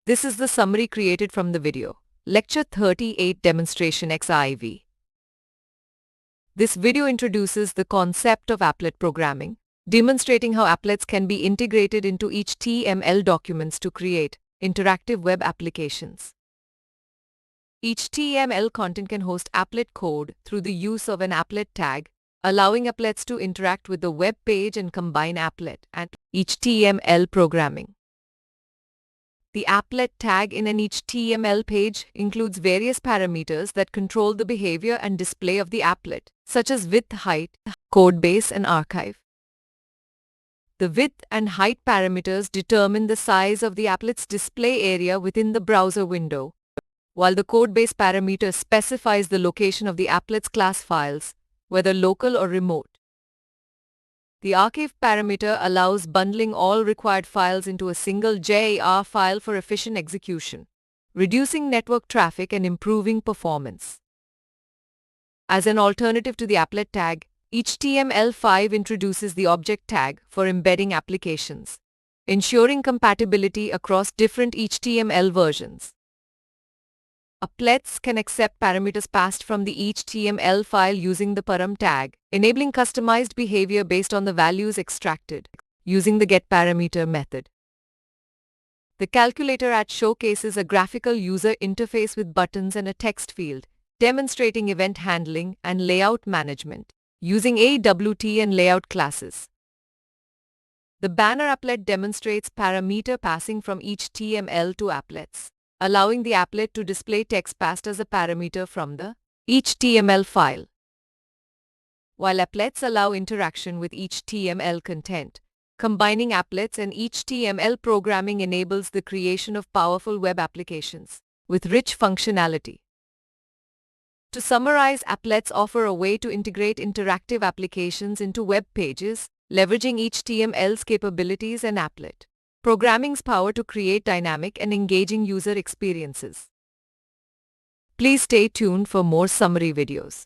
This is the summary created from the video. Lecture 38 Demonstration-XIV. This video introduces the concept of applet programming, demonstrating how applets can be integrated into HTML documents to create interactive web applications. HTML content can host applet code through the use of an applet tag, allowing applets to interact with the web page and combine applet and HTML programming. The applet tag in an HTML page includes various parameters that control the behavior and display of the applet, such as width, height, codebase, and archive. The width and height parameters determine the size of the applet's display area within the browser window, while the codebase parameter specifies the location of the applet's class files, whether local or remote. The archive parameter allows bundling all required files into a single JAR file for efficient execution, reducing network traffic and improving performance. As an alternative to the applet tag, HTML5 introduces the object tag for embedding applications, ensuring compatibility across different HTML versions. Applets can accept parameters passed from the HTML file using the param tag, enabling customized behavior based on the values extracted using the getParameter method. The calculator at showcases a graphical user interface with buttons and a text field, demonstrating event handling and layout management using AWT and layout classes. The banner applet demonstrates parameter passing from HTML to applets, allowing the applet to display text passed as a parameter from the HTML file. While applets allow interaction with HTML content, combining applets and HTML programming enables the creation of powerful web applications with rich functionality. To summarize, applets offer a way to integrate interactive applications into web pages, leveraging HTML's capabilities and applet programming's power to create dynamic and engaging user experiences. Please stay tuned for more summary videos.